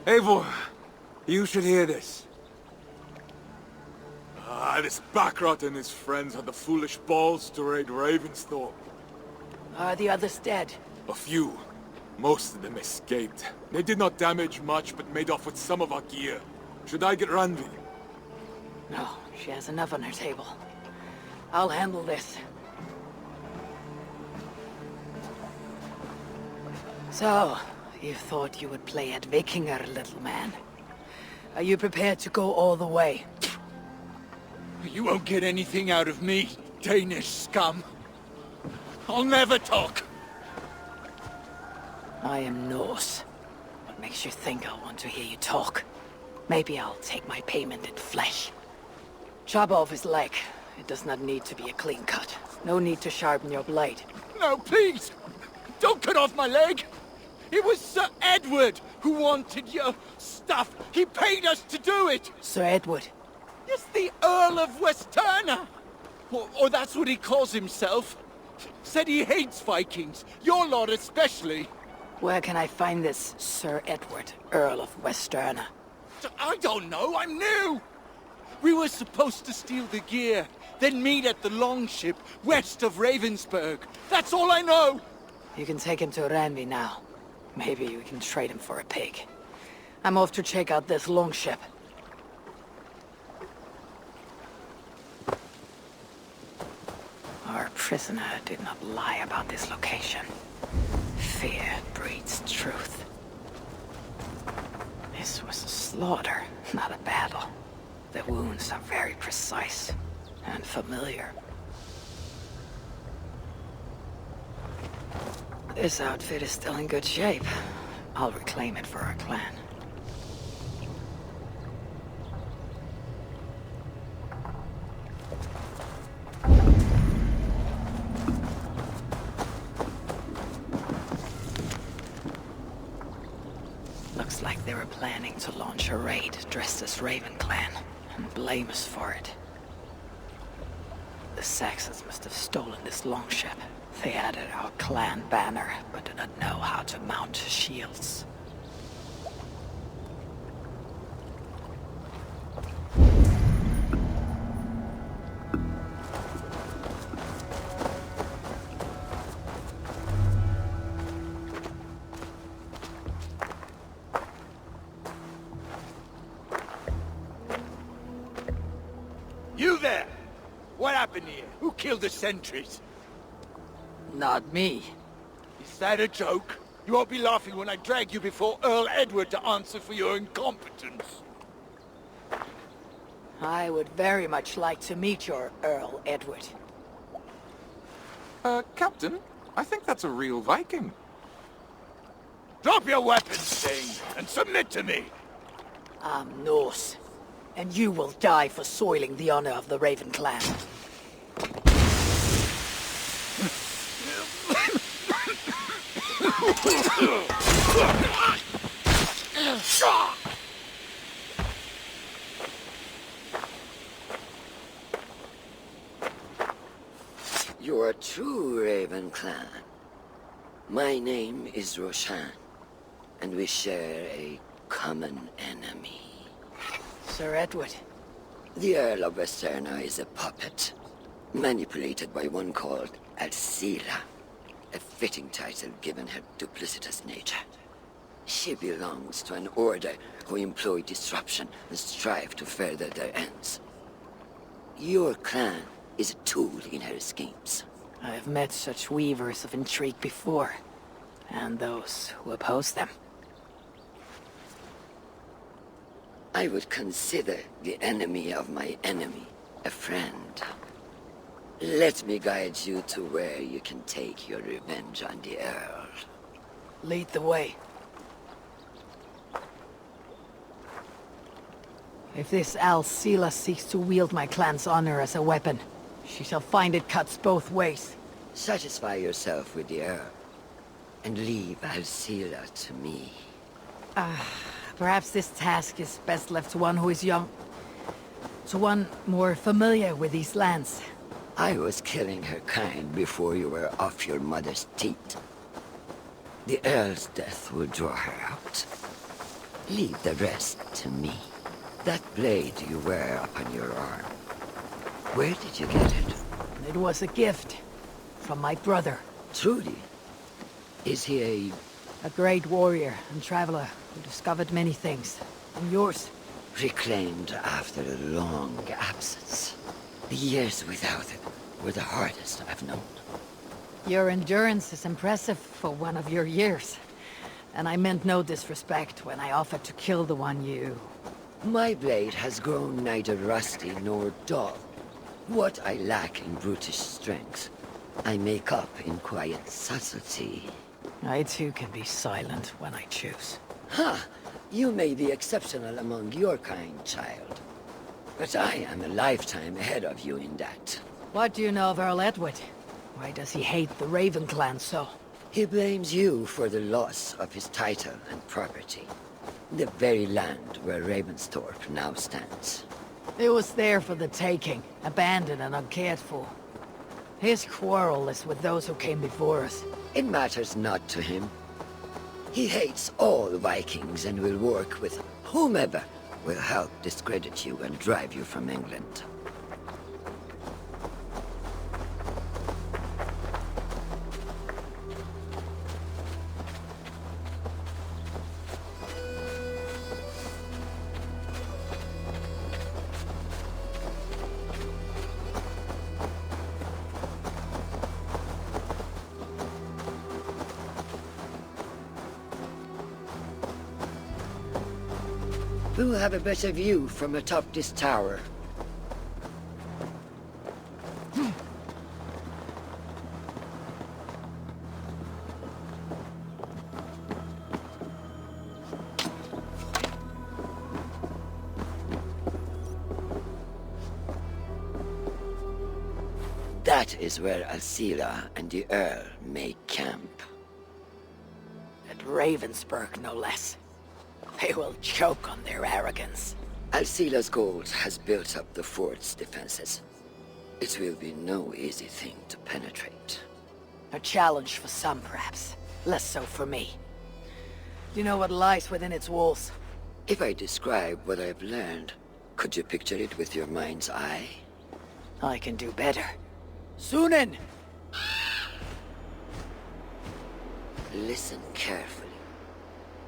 Eivor, you should hear this. This Backrot and his friends had the foolish balls to raid Ravensthorpe. Are the others dead? A few. Most of them escaped. They did not damage much, but made off with some of our gear. Should I get Randvi? No, she has enough on her table. I'll handle this. So, you thought you would play at Vikinger, little man. Are you prepared to go all the way? You won't get anything out of me, Danish scum. I'll never talk. I am Norse. What makes you think I'll want to hear you talk? Maybe I'll take my payment in flesh. Chop off his leg. It does not need to be a clean cut. No need to sharpen your blade. No, please! Don't cut off my leg! It was Sir Edward who wanted your stuff. He paid us to do it! Sir Edward? Yes, the Earl of Westerna! Or that's what he calls himself. Said he hates Vikings, your lot especially. Where can I find this Sir Edward, Earl of Westerna? I don't know, I'm new! We were supposed to steal the gear, then meet at the longship west of Ravensburg. That's all I know! You can take him to Randvi now. Maybe we can trade him for a pig. I'm off to check out this longship. Our prisoner did not lie about this location. Fear breeds truth. This was a slaughter, not a battle. The wounds are very precise and familiar. This outfit is still in good shape. I'll reclaim it for our clan. Looks like they were planning to launch a raid dressed as Raven Clan, and blame us for it. The Saxons must have stolen this longship. They added our clan banner, but do not know how to mount shields. You there! What happened here? Who killed the sentries? Not me. Is that a joke? You won't be laughing when I drag you before Earl Edward to answer for your incompetence. I would very much like to meet your Earl Edward. Captain, I think that's a real Viking. Drop your weapons, Thing, and submit to me! I'm Norse, and you will die for soiling the honor of the Raven Clan. You are true, Raven Clan. My name is Roshan, and we share a common enemy. Sir Edward. The Earl of Westerna is a puppet, manipulated by one called Alcila, a fitting title given her duplicitous nature. She belongs to an order who employ disruption and strive to further their ends. Your clan is a tool in her schemes. I have met such weavers of intrigue before, and those who oppose them. I would consider the enemy of my enemy a friend. Let me guide you to where you can take your revenge on the Earl. Lead the way. If this Alcila seeks to wield my clan's honor as a weapon, she shall find it cuts both ways. Satisfy yourself with the Earl, and leave Alcila to me. Perhaps this task is best left to one who is young. To one more familiar with these lands. I was killing her kind before you were off your mother's teat. The Earl's death will draw her out. Leave the rest to me. That blade you wear upon your arm, where did you get it? It was a gift from my brother. Truly? Is he A great warrior and traveler who discovered many things. And yours? reclaimed after a long absence? The years without it were the hardest I've known. Your endurance is impressive for one of your years. And I meant no disrespect when I offered to kill the one you... My blade has grown neither rusty nor dull. What I lack in brutish strength, I make up in quiet subtlety. I too can be silent when I choose. Ha! You may be exceptional among your kind, child. But I am a lifetime ahead of you in that. What do you know of Earl Edward? Why does he hate the Raven clan so? He blames you for the loss of his title and property. The very land where Ravensthorpe now stands. It was there for the taking, abandoned and uncared for. His quarrel is with those who came before us. It matters not to him. He hates all Vikings and will work with whomever will help discredit you and drive you from England. We'll have a better view from atop this tower. That is where Alcila and the Earl make camp. At Ravensburg, no less. They will choke on their arrogance. Alcila's gold has built up the fort's defenses. It will be no easy thing to penetrate. A challenge for some, perhaps. Less so for me. Do you know what lies within its walls? If I describe what I've learned, could you picture it with your mind's eye? I can do better. Sunan! Listen carefully.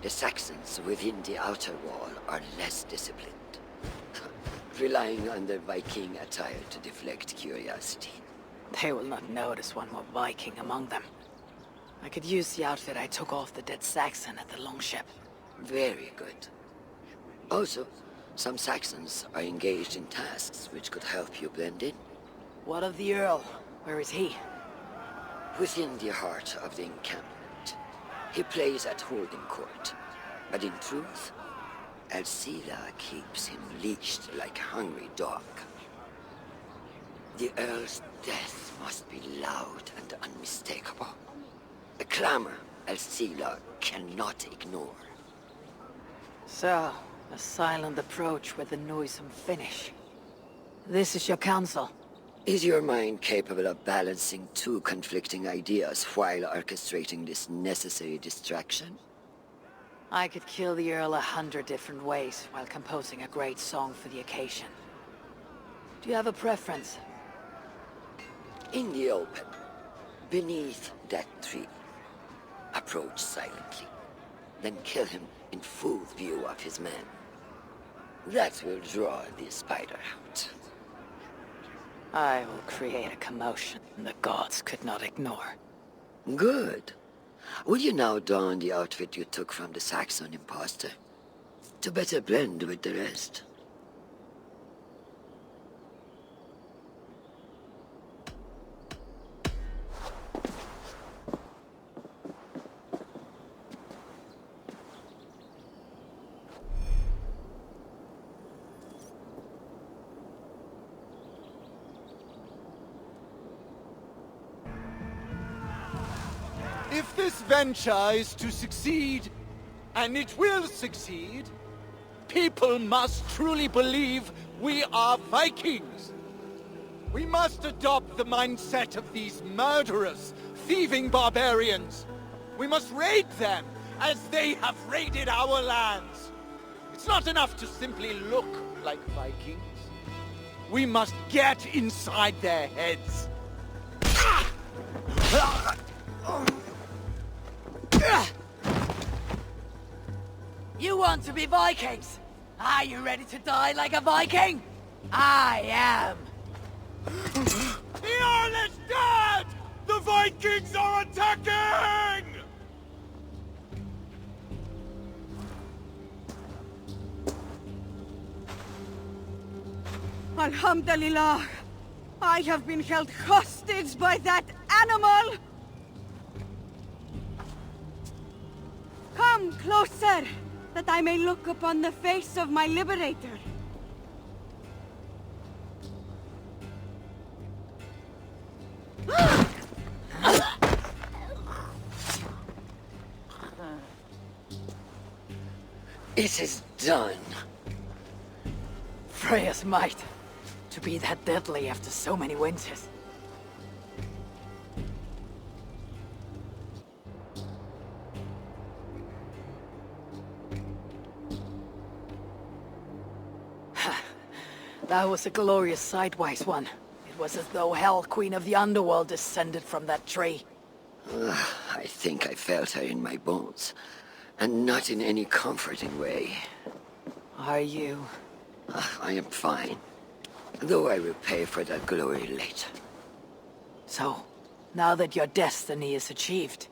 The Saxons within the outer wall are less disciplined, relying on their Viking attire to deflect curiosity. They will not notice one more Viking among them. I could use the outfit I took off the dead Saxon at the longship. Very good. Also, some Saxons are engaged in tasks which could help you blend in. What of the Earl? Where is he? Within the heart of the encampment. He plays at holding court, but in truth, Alcila keeps him leashed like a hungry dog. The Earl's death must be loud and unmistakable. A clamor Alcila cannot ignore. So, a silent approach with a noisome finish. This is your counsel. Is your mind capable of balancing two conflicting ideas while orchestrating this necessary distraction? I could kill the Earl 100 different ways while composing a great song for the occasion. Do you have a preference? In the open, beneath that tree. Approach silently, then kill him in full view of his men. That will draw the spider out. I will create a commotion the gods could not ignore. Good. Will you now don the outfit you took from the Saxon imposter? To better blend with the rest. If this venture is to succeed, and it will succeed, people must truly believe we are Vikings. We must adopt the mindset of these murderous, thieving barbarians. We must raid them as they have raided our lands. It's not enough to simply look like Vikings. We must get inside their heads. You want to be Vikings? Are you ready to die like a Viking? I am. The Earl is dead! The Vikings are attacking! Alhamdulillah. I have been held hostage by that animal! Come closer, that I may look upon the face of my liberator. It is done. Freya's might. To be that deadly after so many winters. That was a glorious sidewise one. It was as though Hell, Queen of the Underworld, descended from that tree. I think I felt her in my bones, and not in any comforting way. Are you? I am fine, though I will pay for that glory later. So, now that your destiny is achieved,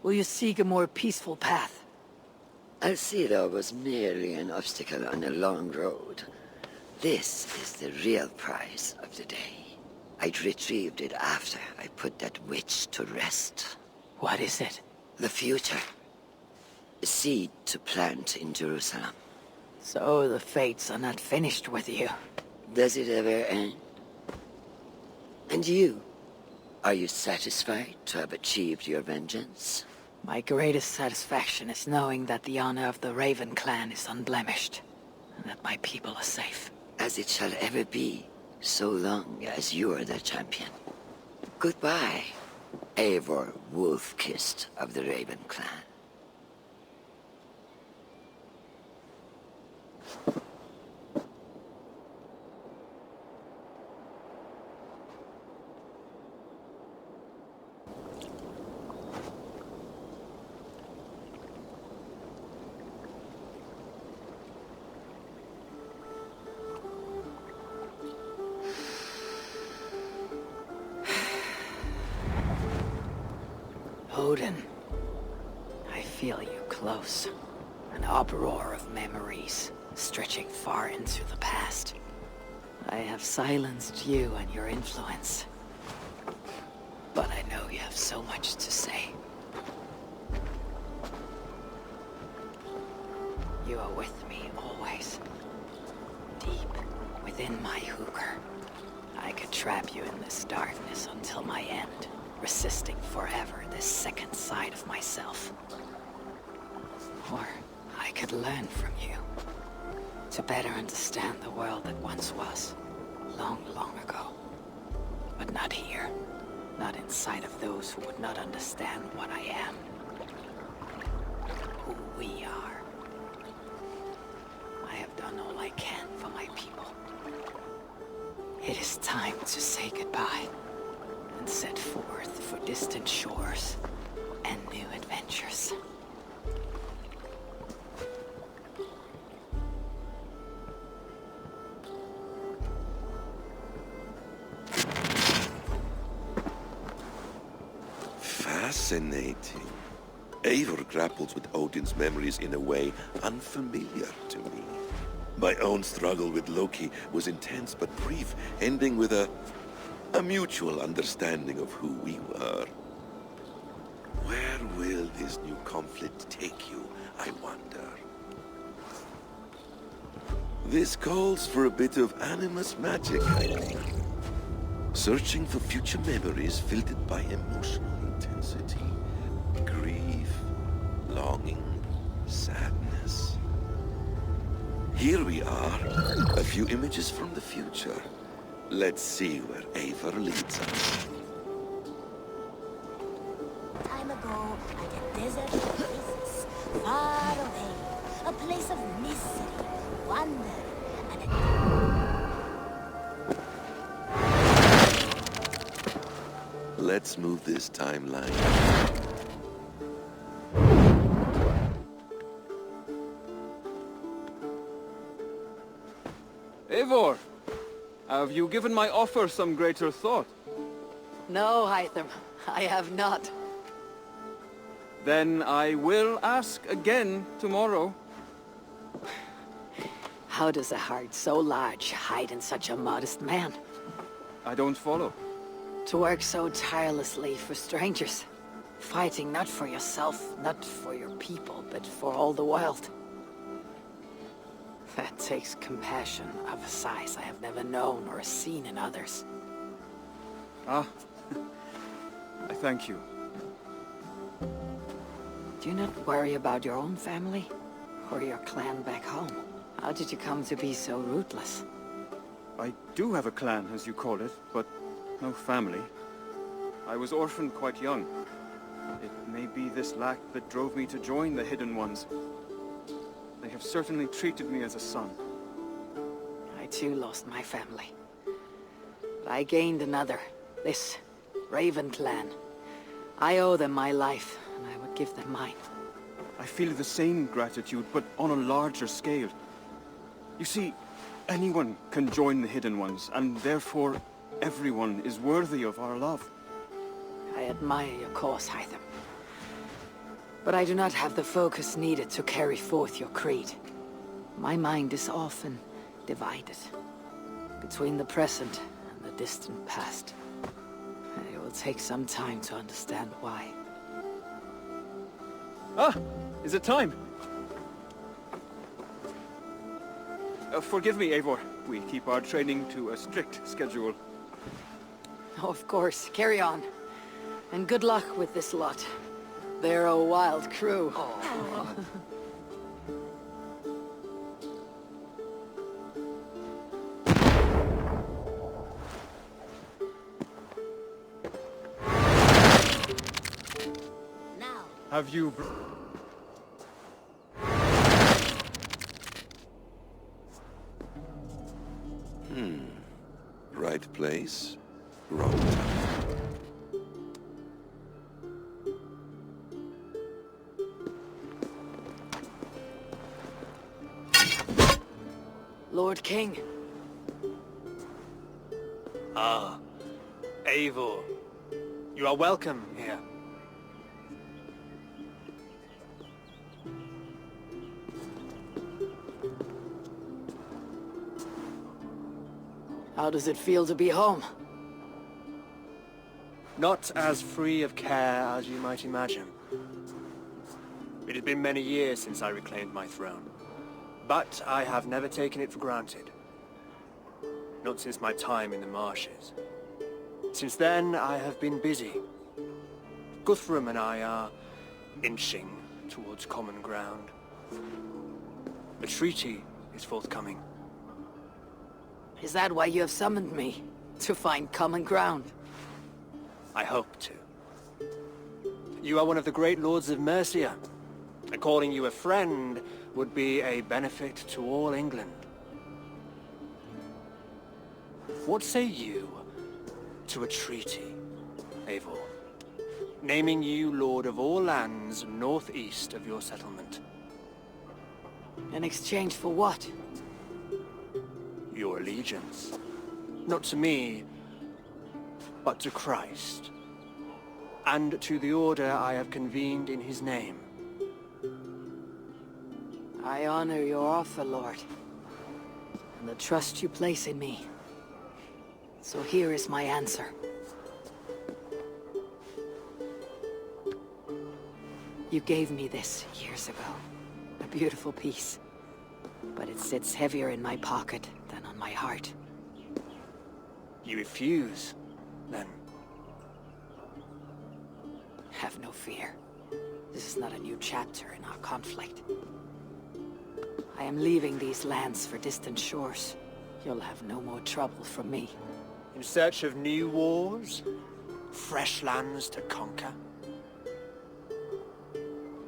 will you seek a more peaceful path? Alcida was merely an obstacle on a long road. This is the real prize of the day. I'd retrieved it after I put that witch to rest. What is it? The future. A seed to plant in Jerusalem. So the fates are not finished with you. Does it ever end? And you? Are you satisfied to have achieved your vengeance? My greatest satisfaction is knowing that the honor of the Raven clan is unblemished, and that my people are safe. As it shall ever be, so long as you are the champion. Goodbye, Eivor Wolf-Kissed of the Raven clan. Odin, I feel you close. An uproar of memories, stretching far into the past. I have silenced you and your influence. But I know you have so much to say. You are with me always. Deep within my hooker. I could trap you in this darkness until my end, resisting forever this second side of myself. Or I could learn from you, to better understand the world that once was, long, long ago. But not here, not inside of those who would not understand what I am. Who we are. I have done all I can for my people. It is time to say goodbye, and set forth for distant shores and new adventures. Fascinating. Eivor grapples with Odin's memories in a way unfamiliar to me. My own struggle with Loki was intense but brief, ending with a mutual understanding of who we were. Where will this new conflict take you, I wonder? This calls for a bit of animus magic, I think. Searching for future memories filtered by emotional intensity. Grief, longing, sadness. Here we are, a few images from the future. Let's see where Eivor leads us. Time ago, at a desert oasis, far away, a place of mist Let's move this timeline. Eivor, have you given my offer some greater thought? No, Hytham, I have not. Then I will ask again tomorrow. How does a heart so large hide in such a modest man? I don't follow. To work so tirelessly for strangers. Fighting not for yourself, not for your people, but for all the world. That takes compassion of a size I have never known or seen in others. Ah, I thank you. Do you not worry about your own family? Or your clan back home? How did you come to be so rootless? I do have a clan, as you call it, but no family. I was orphaned quite young. It may be this lack that drove me to join the Hidden Ones. They have certainly treated me as a son. I too lost my family. But I gained another. This Raven clan. I owe them my life, and I would give them mine. I feel the same gratitude, but on a larger scale. You see, anyone can join the Hidden Ones, and therefore everyone is worthy of our love. I admire your cause, Hytham. But I do not have the focus needed to carry forth your creed. My mind is often divided between the present and the distant past. It will take some time to understand why. Ah! Is it time? Forgive me, Eivor. We keep our training to a strict schedule. Oh, of course. Carry on. And good luck with this lot. They're a wild crew. Have you... Right place, wrong time. Lord King. Ah, Eivor. You are welcome here. How does it feel to be home? Not as free of care as you might imagine. It has been many years since I reclaimed my throne, but I have never taken it for granted. Not since my time in the marshes. Since then, I have been busy. Guthrum and I are inching towards common ground. A treaty is forthcoming. Is that why you have summoned me? To find common ground? I hope to. You are one of the great lords of Mercia, and calling you a friend would be a benefit to all England. What say you to a treaty, Eivor? Naming you lord of all lands northeast of your settlement. In exchange for what? Your allegiance. Not to me, but to Christ. And to the order I have convened in his name. I honor your offer, Lord. And the trust you place in me. So here is my answer. You gave me this years ago. A beautiful piece. But it sits heavier in my pocket than on my heart. You refuse, then? Have no fear. This is not a new chapter in our conflict. I am leaving these lands for distant shores. You'll have no more trouble from me. In search of new wars? Fresh lands to conquer?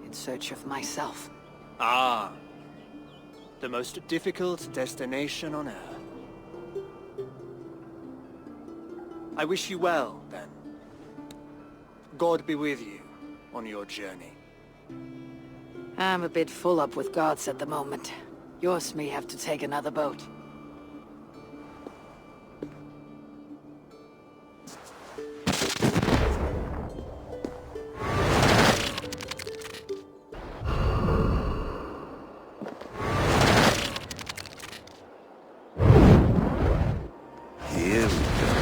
In search of myself. Ah. The most difficult destination on Earth. I wish you well, then. God be with you on your journey. I'm a bit full up with gods at the moment. Yours may have to take another boat. Here we go.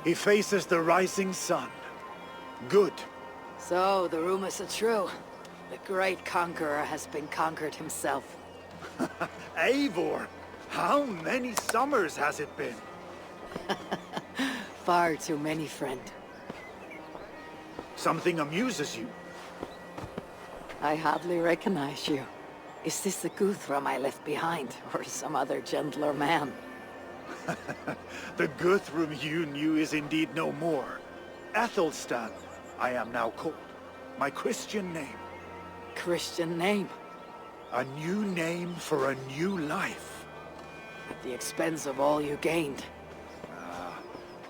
He faces the rising sun. Good. So, the rumors are true. The great conqueror has been conquered himself. Eivor, how many summers has it been? Far too many, friend. Something amuses you. I hardly recognize you. Is this the Guthrum I left behind, or some other gentler man? The Guthrum you knew is indeed no more. Athelstan, I am now called. My Christian name. Christian name, A new name for a new life. at the expense of all you gained.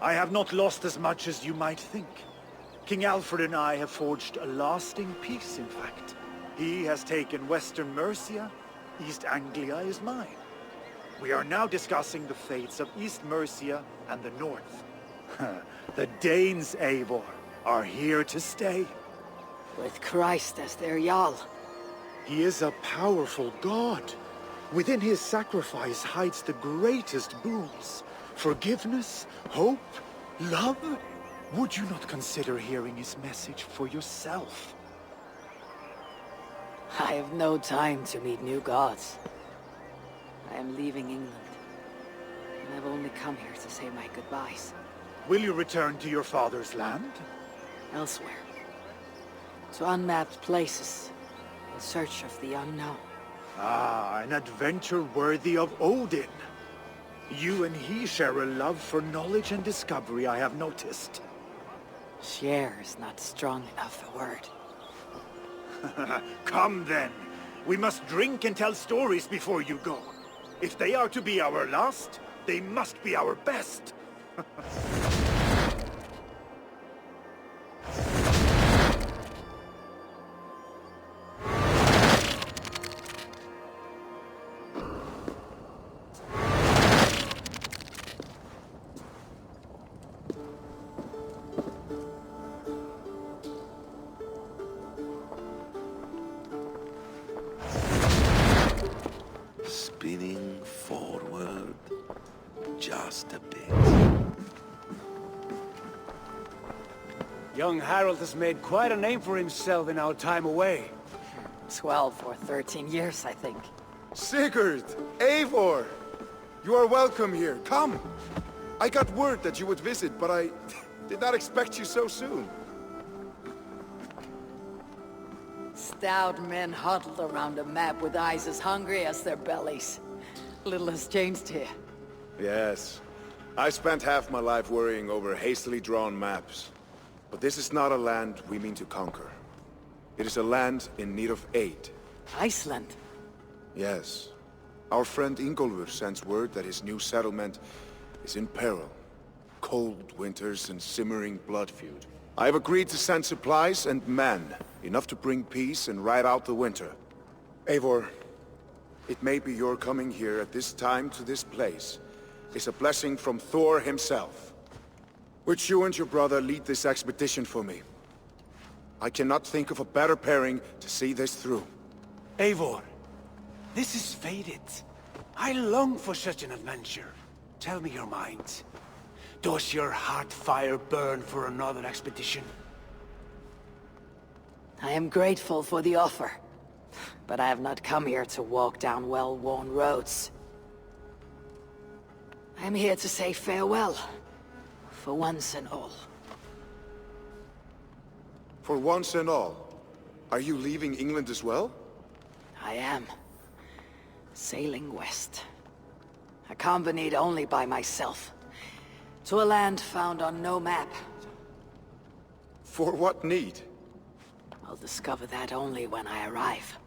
I have not lost as much as you might think. King Alfred and I have forged a lasting peace, in fact. He has taken Western Mercia, East Anglia is mine. We are now discussing the fates of East Mercia and the North. The Danes, Eivor, are here to stay. With Christ as their Jarl. He is a powerful god. Within his sacrifice hides the greatest boons. Forgiveness, hope, love. Would you not consider hearing his message for yourself? I have no time to meet new gods. I am leaving England. And I've only come here to say my goodbyes. Will you return to your father's land? Elsewhere. To unmapped places. In search of the unknown. Ah, an adventure worthy of Odin. You and he share a love for knowledge and discovery, I have noticed. Share is not strong enough a word. Come then. We must drink and tell stories before you go. If they are to be our last, they must be our best. Spinning forward just a bit. Young Harold has made quite a name for himself in our time away. 12 or 13 years, I think. Sigurd! Eivor! You are welcome here. Come! I got word that you would visit, but I did not expect you so soon. Stout men huddled around a map with eyes as hungry as their bellies. Little has changed here. Yes. I spent half my life worrying over hastily drawn maps. But this is not a land we mean to conquer. It is a land in need of aid. Iceland? Yes. Our friend Ingólfur sends word that his new settlement is in peril. Cold winters and simmering blood feud. I have agreed to send supplies and men, enough to bring peace and ride out the winter. Eivor, it may be your coming here at this time to this place is a blessing from Thor himself. Would you and your brother lead this expedition for me? I cannot think of a better pairing to see this through. Eivor, this is fated. I long for such an adventure. Tell me your mind. Does your heart fire burn for another expedition? I am grateful for the offer. But I have not come here to walk down well-worn roads. I am here to say farewell. For once and all. For once and all, are you leaving England as well? I am. Sailing west. Accompanied only by myself. To a land found on no map. For what need? I'll discover that only when I arrive.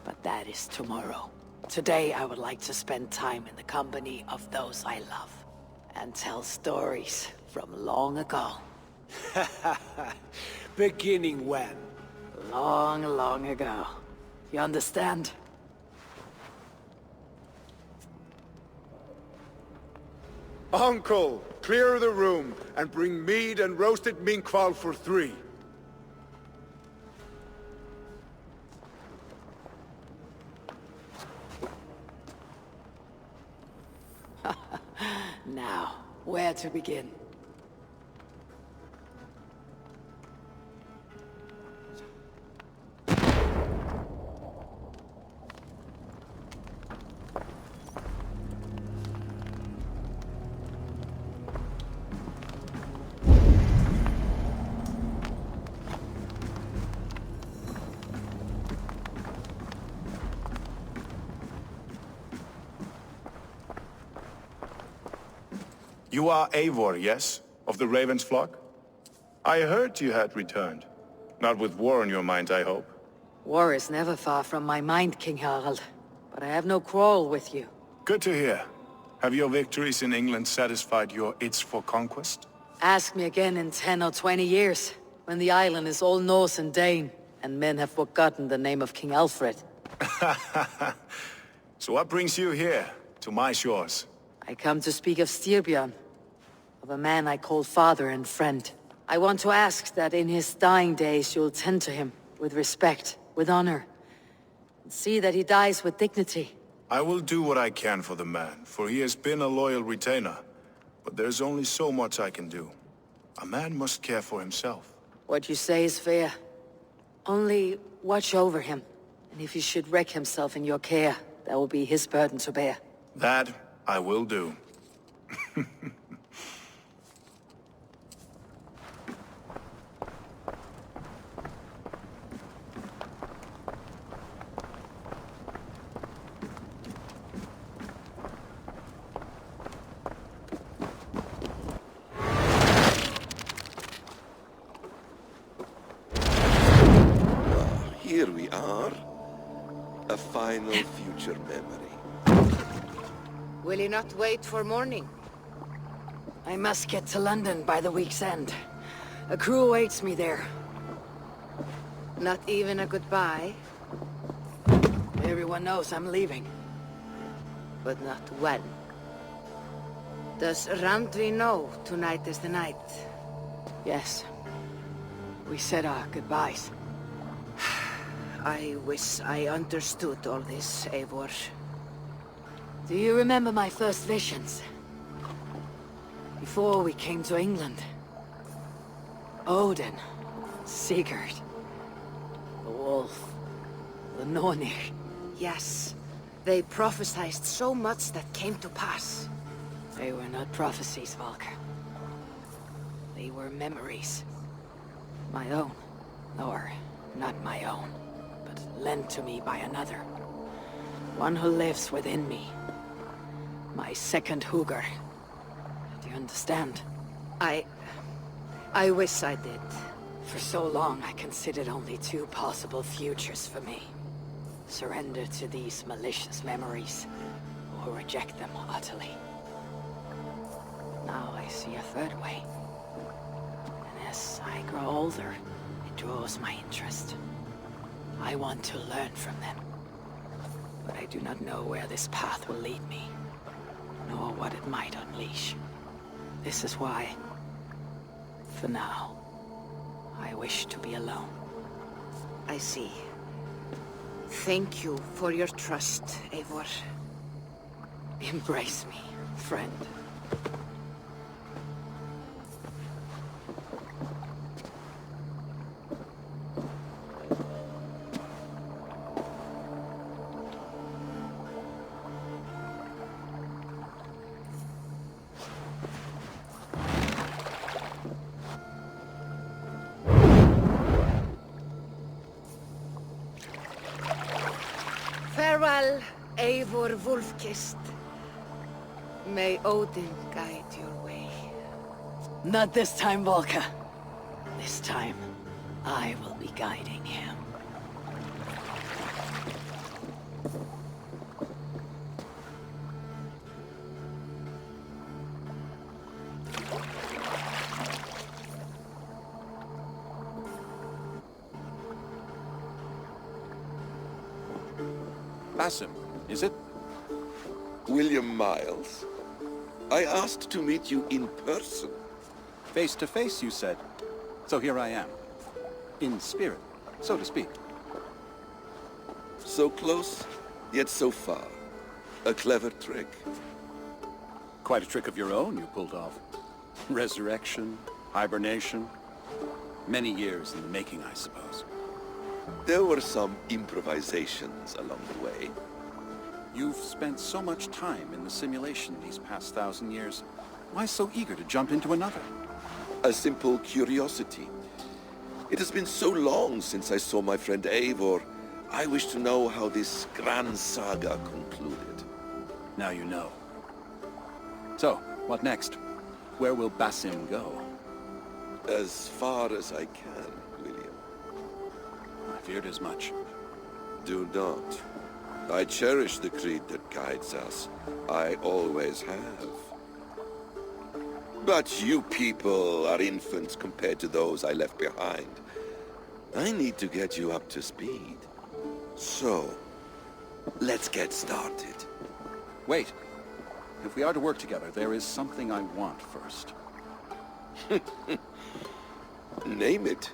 But that is tomorrow. Today, I would like to spend time in the company of those I love. And tell stories from long ago. Beginning when? Long, long ago. You understand? Uncle, clear the room and bring mead and roasted minkwal for 3. Now, where to begin? You are Eivor, yes? Of the Raven's flock? I heard you had returned. Not with war on your mind, I hope. War is never far from my mind, King Harald. But I have no quarrel with you. Good to hear. Have your victories in England satisfied your itch for conquest? Ask me again in 10 or 20 years, when the island is all Norse and Dane, and men have forgotten the name of King Alfred. So what brings you here, to my shores? I come to speak of Styrbjörn, of a man I call father and friend. I want to ask that in his dying days you'll tend to him, with respect, with honor, and see that he dies with dignity. I will do what I can for the man, for he has been a loyal retainer. But there's only so much I can do. A man must care for himself. What you say is fair. Only watch over him, and if he should wreck himself in your care, that will be his burden to bear. That I will do. Here we are. A final future memory. Will you not wait for morning? I must get to London by the week's end. A crew awaits me there. Not even a goodbye, Everyone knows I'm leaving. but not when. Does Randvi know tonight is the night? Yes. We said our goodbyes. I wish I understood all this, Eivor. Do you remember my first visions? Before we came to England. Odin, Sigurd, the wolf, the Nornir. Yes, they prophesied so much that came to pass. They were not prophecies, Valker. They were memories. My own. Or, not my own, but lent to me by another. One who lives within me. My second Hugr. Do you understand? I wish I did. For so long, I considered only 2 possible futures for me. Surrender to these malicious memories, or reject them utterly. Now I see a third way. And as I grow older, it draws my interest. I want to learn from them. But I do not know where this path will lead me, nor what it might unleash. This is why, for now, I wish to be alone. I see. Thank you for your trust, Eivor. Embrace me, friend. Farewell, Eivor Wolf-Kissed. May Odin guide your way. Not this time, Volka. This time, I will be guiding him. Basim, is it? William Miles? I asked to meet you in person. Face to face, you said. So here I am. In spirit, so to speak. So close, yet so far. A clever trick. Quite a trick of your own you pulled off. Resurrection, hibernation. Many years in the making, I suppose. There were some improvisations along the way. You've spent so much time in the simulation these past 1,000 years. Why so eager to jump into another? A simple curiosity. It has been so long since I saw my friend Eivor. I wish to know how this grand saga concluded. Now you know. So, what next? Where will Basim go? As far as I can, William. I feared as much. Do not. I cherish the creed that guides us. I always have. But you people are infants compared to those I left behind. I need to get you up to speed. So, let's get started. Wait. If we are to work together, there is something I want first. Name it.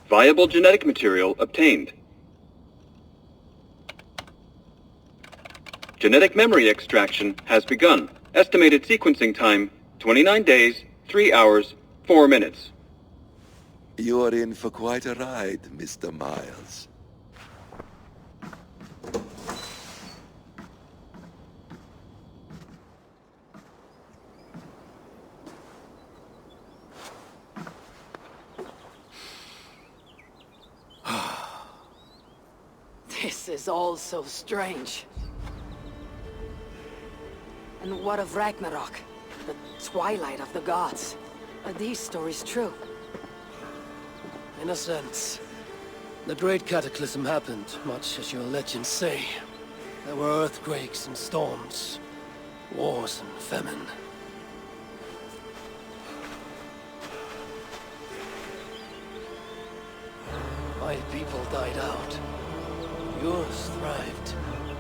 Viable genetic material obtained. Genetic memory extraction has begun. Estimated sequencing time, 29 days, 3 hours, 4 minutes. You are in for quite a ride, Mr. Miles. This is all so strange. And what of Ragnarok? The twilight of the gods? Are these stories true? In a sense. The Great Cataclysm happened, much as your legends say. There were earthquakes and storms, wars and famine. My people died out. Yours thrived.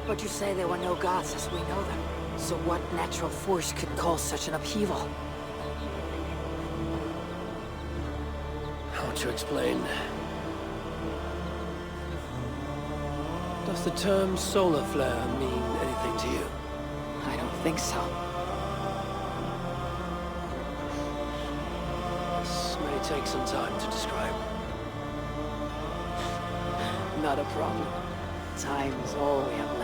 But you say there were no gods as we know them. So what natural force could cause such an upheaval? How to explain? Does the term solar flare mean anything to you? I don't think so. This may take some time to describe. Not a problem. Time is all we have